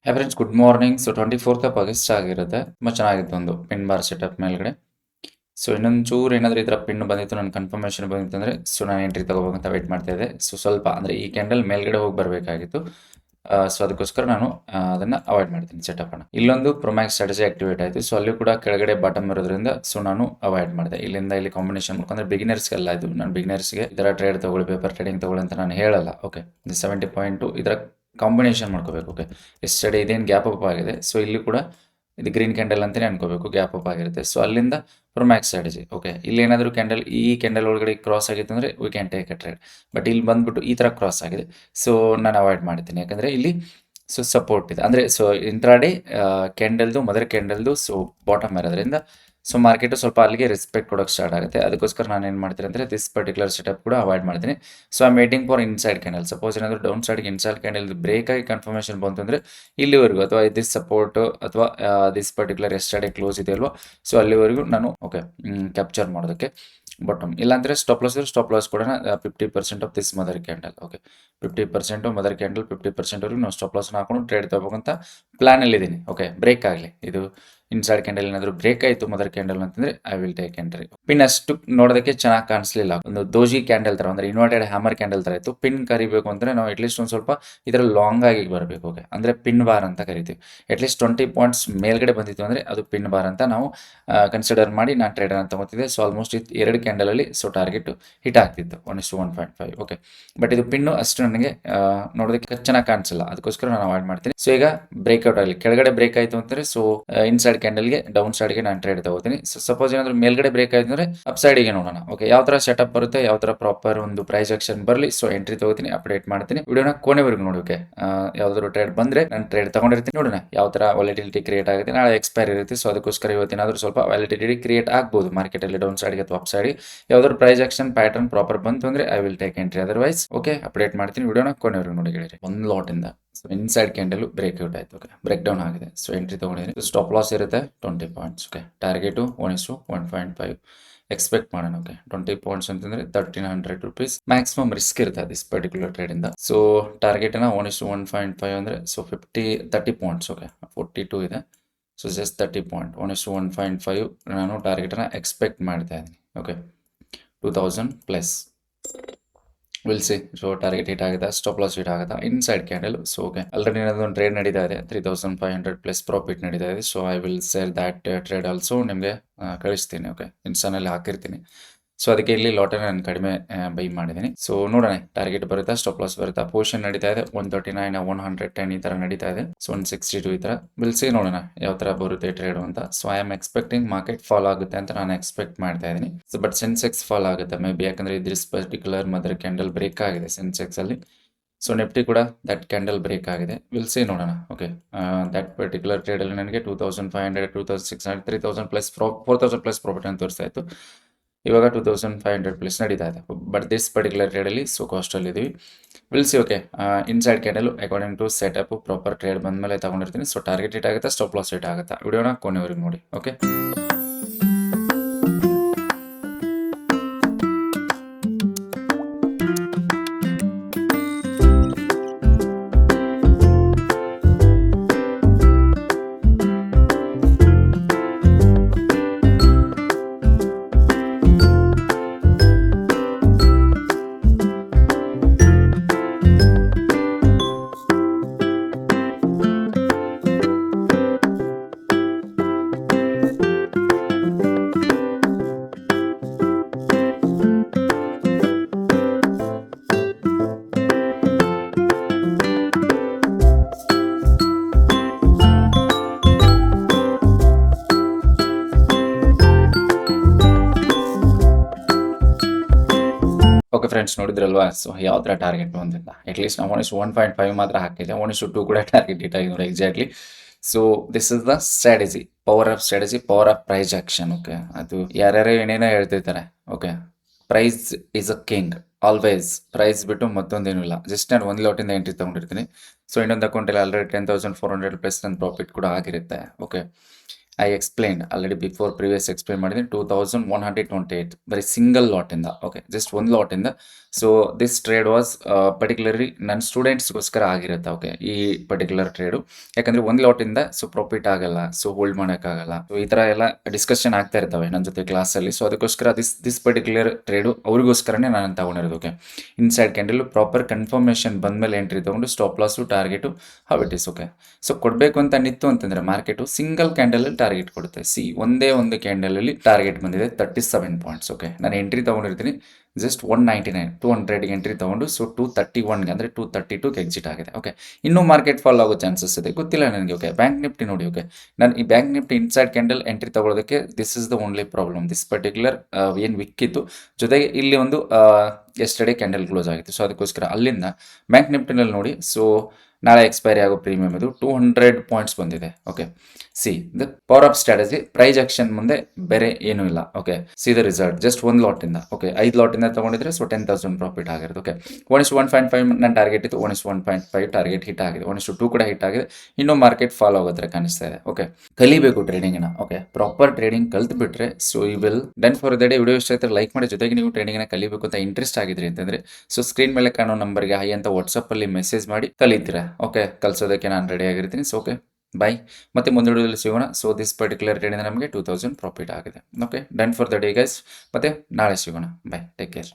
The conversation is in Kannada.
Hi friends, good morning. So 24th of August ಆಗಿರುತ್ತೆ. ತುಂಬ ಚೆನ್ನಾಗಿತ್ತು ಒಂದು ಪಿನ್ ಬಾರ್ ಸೆಟಪ್ ಮೇಲ್ಗಡೆ. ಸೊ ಇನ್ನೊಂದು ಚೂರು ಏನಾದರೂ ಈ ಥರ ಪಿನ್ ಬಂದಿತ್ತು, ನನ್ನ ಕನ್ಫರ್ಮೇಷನ್ ಬಂದಿತ್ತು ಅಂದರೆ ಸೊ ನಾನು ಎಂಟ್ರಿ ತೊಗೋಬೇಕಂತ ವೆಯ್ಟ್ ಮಾಡ್ತಾ ಇದ್ದೆ. ಸೊ ಸ್ವಲ್ಪ ಅಂದರೆ ಈ ಕ್ಯಾಂಡಲ್ ಮೇಲ್ಗಡೆ ಹೋಗಿ ಬರಬೇಕಾಗಿತ್ತು. ಸೊ ಅದಕ್ಕೋಸ್ಕರ ನಾನು ಅದನ್ನು ಅವಾಯ್ಡ್ ಮಾಡ್ತೀನಿ ಸೆಟಪನ್ನು. ಇಲ್ಲೊಂದು ಪ್ರೊಮ್ಯಾಕ್ಸ್ ಸ್ಟ್ರಾಟಜಿ ಆಕ್ಟಿವೇಟ್ ಆಯಿತು. ಸೊ ಅಲ್ಲಿ ಕೂಡ ಕೆಳಗಡೆ ಬಾಟಮ್ ಇರೋದ್ರಿಂದ ಸೊ ನಾನು ಅವಾಯ್ಡ್ ಮಾಡಿದೆ. ಇಲ್ಲಿಂದ ಇಲ್ಲಿ ಕಾಂಬಿನೇಷನ್ ಮಾಡ್ಕೊಂಡ್ರೆ ಬಿಗಿನರ್ಸ್ಗೆಲ್ಲ ಇದು. ನಾನು ಬಿಗಿನರ್ಸ್ಗೆ ಈ ಥರ ಟ್ರೇಡ್ ತೊಗೊಳ್ಳಿ, ಪೇಪರ್ ಟ್ರೇಡಿಂಗ್ ತೊಗೊಳ್ಳಿ ಅಂತ ನಾನು ಹೇಳಲ್ಲ. ಓಕೆ, 70 ಪಾಯಿಂಟು ಇದರ ಕಾಂಬಿನೇಷನ್ ಮಾಡ್ಕೋಬೇಕು. ಓಕೆ, ಎಸ್ಟರ್ಡೇ ಇದೇನು ಗ್ಯಾಪ್ ಅಪ್ ಆಗಿದೆ, ಸೊ ಇಲ್ಲಿ ಕೂಡ ಇದು ಗ್ರೀನ್ ಕ್ಯಾಂಡಲ್ ಅಂತಲೇ ಅನ್ಕೋಬೇಕು, ಗ್ಯಾಪ್ ಅಪ್ ಆಗಿರುತ್ತೆ. ಸೊ ಅಲ್ಲಿಂದ ಪ್ರೊಮ್ಯಾಕ್ಸ್ ಸ್ಟ್ರಾಟಜಿ. ಓಕೆ, ಇಲ್ಲಿ ಏನಾದರೂ ಕ್ಯಾಂಡಲ್ ಈ ಕ್ಯಾಂಡಲ್ ಒಳಗಡೆ ಕ್ರಾಸ್ ಆಗಿತ್ತು ಅಂದರೆ we can take a trade. But ಇಲ್ಲಿ ಬಂದುಬಿಟ್ಟು ಈ ಥರ ಕ್ರಾಸ್ ಆಗಿದೆ, ಸೊ ನಾನು ಅವಾಯ್ಡ್ ಮಾಡ್ತೀನಿ. ಯಾಕಂದರೆ ಇಲ್ಲಿ ಸೊ ಸಪೋರ್ಟ್ ಇದೆ, ಅಂದರೆ ಸೊ ಇಂಟ್ರಾಡೇ ಕ್ಯಾಂಡಲ್ದು ಮದರ್ ಕ್ಯಾಂಡಲ್ದು ಸೊ ಬಾಟಮ್ ಇರೋದ್ರಿಂದ ಸೊ ಮಾರ್ಕೆಟು ಸ್ವಲ್ಪ ಅಲ್ಲಿಗೆ ರೆಸ್ಪೆಕ್ಟ್ ಕೊಡೋಕ್ಕೆ ಸ್ಟಾರ್ಟ್ ಆಗುತ್ತೆ. ಅದಕ್ಕೋಸ್ಕರ ನಾನು ಏನು ಮಾಡ್ತೀನಿ ಅಂದರೆ ದಿಸ್ ಪರ್ಟಿಕ್ಯುಲರ್ ಸೆಟಪ್ ಕೂಡ ಅವಾಯ್ಡ್ ಮಾಡ್ತೀನಿ. So I am waiting for inside candle. Suppose ಏನಾದರೂ ಡೌನ್ ಸೈಡ್ಗೆ ಇನ್ಸೈಡ್ ಕ್ಯಾಂಡಲ್ ಬ್ರೇಕ್ ಆಗಿ ಕನ್ಫರ್ಮೇಷನ್ ಬಂತು ಅಂದರೆ ಇಲ್ಲಿವರೆಗೂ ಅಥವಾ ದಿಸ್ ಸಪೋರ್ಟ್ ಅಥವಾ ದಿಸ್ ಪರ್ಟಿಕ್ಯುಲರ್ ಎಸ್ಟರ್ಡೇ ಕ್ಲೋಸ್ ಇದೆಯಲ್ವ, ಸೊ ಅಲ್ಲಿವರೆಗೂ ನಾನು ಓಕೆ ಕ್ಯಾಪ್ಚರ್ ಮಾಡೋದಕ್ಕೆ ಬಾಟಮ್. ಇಲ್ಲಾಂದರೆ ಸ್ಟಾಪ್ ಲಾಸ್ ಕೂಡ 50% of this mother candle. Okay, 50% mother candle 50%ವರೆಗೂ ನಾವು ಸ್ಟಾಪ್ ಲಾಸ್ನ ಹಾಕೊಂಡು ಟ್ರೇಡ್ ತಗೋಬೇಕಂತ ಪ್ಲ್ಯಾನಲ್ಲಿದ್ದೀನಿ. ಓಕೆ, ಬ್ರೇಕ್ ಆಗಲಿ, ಇದು ಇನ್ಸೈಡ್ ಕ್ಯಾಂಡಲ್ ಏನಾದರೂ ಬ್ರೇಕ್ ಆಯಿತು ಮದರ್ ಕ್ಯಾಂಡಲ್ ಅಂತಂದರೆ I will take entry. Pin ಅಷ್ಟು ನೋಡೋದಕ್ಕೆ ಚೆನ್ನಾಗಿ ಕಾಣಿಸ್ಲಿಲ್ಲ, ಒಂದು ದೋಜಿ ಕ್ಯಾಂಡಲ್ ಥರ, ಅಂದರೆ ಇನ್ವರ್ಟೆಡ್ ಹ್ಯಾಮರ್ ಕ್ಯಾಂಡಲ್ ಥರ ಇತ್ತು. ಪಿನ್ ಕರಿಬೇಕು ಅಂದರೆ ನಾವು ಅಟ್ಲೀಸ್ಟ್ ಒಂದು ಸ್ವಲ್ಪ ಇದರ ಲಾಂಗ್ ಆಗಿ ಬರಬೇಕು. ಓಕೆ, ಅಂದರೆ ಪಿನ್ ಬಾರ್ ಅಂತ ಕರಿತೀವಿ. ಅಟ್ಲೀಸ್ಟ್ 20 ಪಾಯಿಂಟ್ಸ್ ಮೇಲ್ಗಡೆ ಬಂದಿತ್ತು ಅಂದರೆ ಅದು ಪಿನ್ ಬಾರ್ ಅಂತ ನಾವು ಕನ್ಸಿಡರ್ ಮಾಡಿ ನಾನು ಟ್ರೇಡನ್ನು ತೊಗೋತಿದ್ದೆ. ಸೊ ಆಲ್ಮೋಸ್ಟ್ ಇದು 2 ಕ್ಯಾಂಡಲಲ್ಲಿ ಸೊ ಟಾರ್ಗೆಟ್ ಹಿಟ್ ಆಗ್ತಿತ್ತು 1:1.5. ಓಕೆ, ಬಟ್ ಇದು ಪಿನ್ನು ಅಷ್ಟು ನನಗೆ ನೋಡೋದಕ್ಕೆ ಚೆನ್ನಾಗಿ ಕಾಣಿಸಲ್ಲ, ಅದಕ್ಕೋಸ್ಕರ ನಾನು ಅವಾಯ್ಡ್ ಮಾಡ್ತೀನಿ. ಸೊ ಈಗ ಬ್ರೇಕ್ಔಟ್ ಆಗಲಿ, ಕೆಳಗಡೆ ಬ್ರೇಕ್ ಆಯಿತು ಅಂದರೆ ಸೊ ಇನ್ಸೈಡ್ ಕ್ಯಾಂಡಲ್ಗೆ ಡೌನ್ ಸೈಡ್ಗೆ ನಾನು ಟ್ರೇಡ್ ತಗೋತೀನಿ. ಸೊ ಸಪೋಸ್ ಏನಾದರೂ ಮೇಲ್ಗಡೆ ಬ್ರೇಕ್ ಆಯಿತು ಅಂದರೆ ಅಪ್ ಸೈಡಿಗೆ ನೋಡೋಣ. ಓಕೆ, ಯಾವ ಥರ ಸೆಟಪ್ ಬರುತ್ತೆ, ಯಾವ ಥರ ಪ್ರಾಪರ್ ಒಂದು ಪ್ರೈಸ್ ಆಕ್ಷನ್ ಬರಲಿ, ಸೊ ಎಂಟ್ರಿ ತಗೋತೀನಿ, ಅಪ್ಡೇಟ್ ಮಾಡ್ತೀನಿ. ವಿಡಿಯೋನ ಕೊನೆವರೆಗೂ ನೋಡೋಕೆ, ಯಾವ್ದಾದ್ರು ಟ್ರೇಡ್ ಬಂದರೆ ನಾನು ಟ್ರೇಡ್ ತಗೊಂಡಿರ್ತೀನಿ. ನೋಡೋಣ ಯಾವ ಥರ ವಾಲಿಟಿಲಿಟಿ ಕ್ರಿಯೇಟ್ ಆಗುತ್ತೆ. ನಾಳೆ ಎಕ್ಸ್ಪೈರ್ ಇರುತ್ತೆ, ಸೊ ಅದಕ್ಕೋಸ್ಕರ ಇವತ್ತಿನಾದರೂ ಸ್ವಲ್ಪ ವ್ಯಾಲಿಡಿಟಿ ಕ್ರಿಯೇಟ್ ಆಗ್ಬೋದು ಮಾರ್ಕೆಟಲ್ಲಿ ಡೌನ್ ಸೈಡ್ಗೆ ಅಥವಾ ಅಪ್ ಸೈಡ್ಗೆ. ಯಾವ್ದಾದ್ರು ಪ್ರೈಸ್ ಆಕ್ಷನ್ ಪ್ಯಾಟರ್ನ್ ಪ್ರಾಪರ್ ಬಂತು ಅಂದರೆ I will take entry. Otherwise okay update ಮಾಡ್ತೀನಿ. ವಿಡಿಯೋನ ಕೊನೆವರೆಗೂ ನೋಡಿ ಗೆಳೆಯರೆ. ಒಂದು ಲಾಟಿಂದ ಸೊ ಇನ್ಸೈಡ್ ಕ್ಯಾಂಡಲ್ ಬ್ರೇಕ್ಔಟ್ ಆಯಿತು. ಓಕೆ, ಬ್ರೇಕ್ ಡೌನ್ ಆಗಿದೆ, ಸೊ ಎಂಟ್ರಿ ತೊಗೊಂಡಿದ್ದೀನಿ. ಸ್ಟಾಪ್ ಲಾಸ್ ಇರುತ್ತೆ 20 ಪಾಯಿಂಟ್ಸ್. ಓಕೆ, ಟಾರ್ಗೆಟು 1:1.5 ಎಕ್ಸ್ಪೆಕ್ಟ್ ಮಾಡೋಣ. ಓಕೆ, 20 ಪಾಯಿಂಟ್ಸ್ ಅಂತಂದರೆ 1300 rupees ಮ್ಯಾಕ್ಸಿಮಮ್ ರಿಸ್ಕ್ ಇರುತ್ತೆ ದಿಸ್ ಪರ್ಟಿಕ್ಯುಲರ್ ಟ್ರೇಡಿಂದ. ಸೊ ಟಾರ್ಗೆಟನ್ನು 1:1.5 ಅಂದರೆ ಸೊ 30 ಪಾಯಿಂಟ್ಸ್. ಓಕೆ, 42 ಇದೆ, ಸೊ ಜಸ್ಟ್ 30 ಪಾಯಿಂಟ್ 1:1.5 ನಾನು ಟಾರ್ಗೆಟನ್ನು ಎಕ್ಸ್ಪೆಕ್ಟ್ ಮಾಡ್ತಾ ಇದ್ದೀನಿ. Okay, 2000 plus will see. So target hit ಆಗುತ್ತಾ, ಸ್ಟಾಪ್ ಲಾಸ್ ಹಿಟ್ ಆಗುತ್ತಾ inside candle. So okay, already ಒಂದು ಟ್ರೇಡ್ ನಡೀತಾ ಇದೆ, 3500 ಪ್ಲಸ್ ಪ್ರಾಫಿಟ್ ನಡೀತಾ ಇದೆ. So I will sale that trade also, ನಿಮಗೆ ಕಳಿಸ್ತೀನಿ. ಓಕೆ, ಇನ್ಸ್ಟಾನಲ್ಲಿ ಹಾಕಿರ್ತೀನಿ. ಸೊ ಅದಕ್ಕೆ ಇಲ್ಲಿ ಲಾಟನ್ನು ನಾನು ಕಡಿಮೆ ಬೈ ಮಾಡಿದ್ದೀನಿ. ಸೊ ನೋಡೋಣ ಟಾರ್ಗೆಟ್ ಬರುತ್ತಾ, ಸ್ಟಾಪ್ ಲಾಸ್ ಬರುತ್ತಾ. ಪೊಸಿಷನ್ ನಡೀತಾ ಇದೆ 139 110 ಈ ಥರ ನಡೀತಾ ಇದೆ. ಸೊ 162 ಈ ಥರ ಬಿಲ್ಸಿ. ನೋಡೋಣ ಯಾವ ಥರ ಬರುತ್ತೆ ಟ್ರೇಡು ಅಂತ. So I am expecting market fall ಆಗುತ್ತೆ ಅಂತ ನಾನು ಎಕ್ಸ್ಪೆಕ್ಟ್ ಮಾಡ್ತಾ ಇದ್ದೀನಿ. ಸೊ ಬಟ್ ಸೆನ್ಸೆಕ್ಸ್ ಫಾಲ್ ಆಗುತ್ತೆ ಮೇ ಬಿ, ಯಾಕಂದರೆ this particular mother candle break ಆಗಿದೆ ಸೆನ್ಸೆಕ್ಸಲ್ಲಿ. ಸೊ ನಿಫ್ಟಿ ಕೂಡ ದಟ್ ಕ್ಯಾಂಡಲ್ ಬ್ರೇಕ್ ಆಗಿದೆ. ವಿಲ್ ಸಿ, ನೋಡೋಣ. ಓಕೆ, ದಟ್ ಪರ್ಟಿಕ್ಯುಲರ್ ಟ್ರೇಡಲ್ಲಿ ನನಗೆ 2500 2600 3000 ಪ್ಲಸ್ 4000 ಪ್ಲಸ್ ಪ್ರಾಫಿಟ್ ಅಂತ ತೋರಿಸ್ತಾ ಇತ್ತು. ಇವಾಗ 2500 ಪ್ಲಸ್ ನಡೀತಾ ಇದೆ. ಬಟ್ ದಿಸ್ ಪರ್ಟಿಕ್ಯುಲರ್ ಟ್ರೇಡಲ್ಲಿ ಸೊ ಕಾಸ್ಟಲ್ಲಿ ಇದ್ದೀವಿ. Will see. Okay, inside candle according to setup proper trade ಬಂದಮೇಲೆ ತಗೊಂಡಿರ್ತೀನಿ. ಸೊ ಟಾರ್ಗೆಟ್ ಹಿಟ್ ಆಗುತ್ತಾ, ಸ್ಟಾಪ್ ಲಾಸ್ ಹಿಟ್ ಆಗುತ್ತಾ, ವಿಡಿಯೋನ ಕೊನೆವರೆಗೂ ನೋಡಿ. ಓಕೆ, ಓಕೆ ಫ್ರೆಂಡ್ಸ್, ನೋಡಿದ್ರಲ್ವಾ. ಸೊ ಯಾವ ಥರ ಟಾರ್ಗೆಟ್ ಬಂದಿಲ್ಲ. ಅಟ್ಲೀಸ್ಟ್ ನಾವು 1:1.5 ಮಾತ್ರ ಹಾಕಿದ್ದೆ, 1:2 ಕೂಡ ಟಾರ್ಗೆಟ್ ಹಿಟ್ ಆಗಿದೆ ನೋಡಿ exactly. So this is the strategy, power of strategy, power of price action. Okay, ಅದು ಯಾರ್ಯಾರು ಏನೇನೋ ಹೇಳ್ತಿರ್ತಾರೆ. Okay, price is a king always. Price ಬಿಟ್ಟು ಮತ್ತೊಂದೇನೂ ಇಲ್ಲ. ಜಸ್ಟ್ ನಾನು ಒಂದು ಲಾಟಿಂದ ಎಂಟ್ರಿ ತೊಗೊಂಡಿರ್ತೀನಿ. ಸೊ ಇನ್ನೊಂದು ಅಕೌಂಟಲ್ಲಿ ಆಲ್ರೆಡಿ 10,400 ಪ್ಲಸ್ ನನ್ನ ಪ್ರಾಫಿಟ್ ಕೂಡ ಆಗಿರುತ್ತೆ. Okay, I explain already before previous explain ಮಾಡಿದ್ದೀನಿ 2128 ಬರೀ ಸಿಂಗಲ್ ಲಾಟಿಂದ. ಓಕೆ, ಜಸ್ಟ್ ಒಂದು ಲಾಟಿಂದ. So this trade was particularly ನನ್ನ ಸ್ಟೂಡೆಂಟ್ಸ್ಗೋಸ್ಕರ ಆಗಿರುತ್ತೆ. ಓಕೆ, ಈ ಪರ್ಟಿಕ್ಯುಲರ್ ಟ್ರೇಡು ಯಾಕಂದರೆ ಒಂದು ಲಾಟಿಂದ ಸೊ ಪ್ರಾಫಿಟ್ ಆಗಲ್ಲ, ಸೊ ಹೋಲ್ಡ್ ಮಾಡೋಕ್ಕಾಗಲ್ಲ. ಸೊ ಈ ಥರ ಎಲ್ಲ ಡಿಸ್ಕಷನ್ ಆಗ್ತಾ ಇರ್ತವೆ ನನ್ನ ಜೊತೆ ಕ್ಲಾಸಲ್ಲಿ. ಸೊ ಅದಕ್ಕೋಸ್ಕರ ದಿಸ್ ಪರ್ಟಿಕ್ಯುಲರ್ ಟ್ರೇಡು ಅವ್ರಿಗೋಸ್ಕರನೇ ನಾನು ತಗೊಂಡಿರೋದು. Okay, inside candle proper confirmation ಬಂದಮೇಲೆ ಎಂಟ್ರಿ ತೊಗೊಂಡು stop loss target how it is. Okay, so ಕೊಡಬೇಕು ಅಂತ ನಿತ್ತು ಅಂತಂದರೆ ಮಾರ್ಕೆಟು ಸಿಂಗಲ್ ಕ್ಯಾಂಡಲಲ್ಲಿ ಟಾರ್ಗೆಟ್ ಕೊಡುತ್ತೆ. ಒಂದೇ ಒಂದು ಕ್ಯಾಂಡಲಲ್ಲಿ ಟಾರ್ಗೆಟ್ ಬಂದಿದೆ 37 ಪಾಯಿಂಟ್ಸ್. ಓಕೆ, ನಾನು ಎಂಟ್ರಿ ತೊಗೊಂಡಿರ್ತೀನಿ ಜಸ್ಟ್ 199 200ಗೆ ಎಂಟ್ರಿ ತೊಗೊಂಡು ಸೊ 231ಗೆ ಅಂದರೆ 232ಗೆ ಎಕ್ಸಿಟ್ ಆಗಿದೆ. ಓಕೆ, ಇನ್ನೂ ಮಾರ್ಕೆಟ್ ಫಾಲ್ ಆಗೋ ಚಾನ್ಸಸ್ ಇದೆ, ಗೊತ್ತಿಲ್ಲ ನನಗೆ. ಓಕೆ, ಬ್ಯಾಂಕ್ ನಿಫ್ಟಿ ನೋಡಿ. ಓಕೆ, ನಾನು ಈ bank Nifty inside candle entry ತೊಗೊಳೋದಕ್ಕೆ this is the only problem. This particular ಏನು ವಿಕ್ಕಿತ್ತು, ಜೊತೆಗೆ ಇಲ್ಲಿ ಒಂದು ಎಸ್ಟರ್ಡೇ ಕ್ಯಾಂಡಲ್ ಕ್ಲೋಸ್ ಆಗಿತ್ತು. ಸೊ ಅದಕ್ಕೋಸ್ಕರ ಅಲ್ಲಿಂದ ಬ್ಯಾಂಕ್ ನಿಫ್ಟಿನಲ್ಲಿ ನೋಡಿ. ಸೊ ನಾಳೆ ಎಕ್ಸ್ಪೈರಿ ಆಗೋ ಪ್ರೀಮಿಯಮ್ ಇದು 200 ಪಾಯಿಂಟ್ಸ್ ಬಂದಿದೆ. Okay, the power of strategy price action ಮುಂದೆ ಬೇರೆ ಏನೂ ಇಲ್ಲ. ಓಕೆ, ದ ರಿಸಲ್ಟ್ ಜಸ್ಟ್ ಒಂದು ಲಾಟಿಂದ. ಓಕೆ, 5 ಲಾಟಿಂದ ತೊಗೊಂಡಿದ್ರೆ ಸೊ 10,000 ಪ್ರಾಫಿಟ್ ಆಗಿರೋದು. ಓಕೆ, 1:1.5 ನನ್ನ ಟಾರ್ಗೆಟ್ ಇತ್ತು, 1:1.5 ಟಾರ್ಗೆಟ್ ಹಿಟ್ ಆಗಿದೆ, 1:2 ಕೂಡ ಹಿಟ್ ಆಗಿದೆ. ಇನ್ನೂ ಮಾರ್ಕೆಟ್ ಫಾಲೋ ಆಗೋದ್ರೆ ಕಾಣಿಸ್ತಾ ಇದೆ. ಓಕೆ, ಕಲಿಬೇಕು ಟ್ರೇಡಿಂಗ್ನ. ಓಕೆ, ಪ್ರಾಪರ್ ಟ್ರೇಡಿಂಗ್ ಕಲ್ತು ಬಿಟ್ರೆ so you will done for the day. Video ಇಷ್ಟ ಆಯ್ತು ಲೈಕ್ ಮಾಡಿ, ಜೊತೆಗೆ ನೀವು ಟ್ರೇಡಿಂಗ್ನ ಕಲಿಬೇಕು ಅಂತ ಇಂಟ್ರೆಸ್ಟ್ ಆಗಿದ್ರಿ ಅಂತಂದರೆ ಸೊ ಸ್ಕ್ರೀನ್ ಮೇಲೆ ಕಾಣೋ ನಂಬರ್ಗೆ ಹೈ ಅಂತ ವಾಟ್ಸಪ್ಪಲ್ಲಿ ಮೆಸೇಜ್ ಮಾಡಿ ಕಲಿತೀರಾ. ಓಕೆ, ಕಲಿಸೋದಕ್ಕೆ ನಾನು ರೆಡಿ ಆಗಿರ್ತೀನಿ. ಸೊ ಓಕೆ, ಬಾಯ್. ಮತ್ತೆ ಮುಂದೆ ವಿಡಿಯೋದಲ್ಲಿ ಸಿಗೋಣ. ಸೊ ದಿಸ್ ಪರ್ಟಿಕ್ಯುಲರ್ ಟ್ರೇಡಿಂದ ನಮಗೆ 2000 ಪ್ರಾಫಿಟ್ ಆಗಿದೆ. Okay, done for the day guys. ಮತ್ತೆ ನಾಳೆ ಸಿಗೋಣ. ಬಾಯ್, ಟೇಕ್ ಕೇರ್.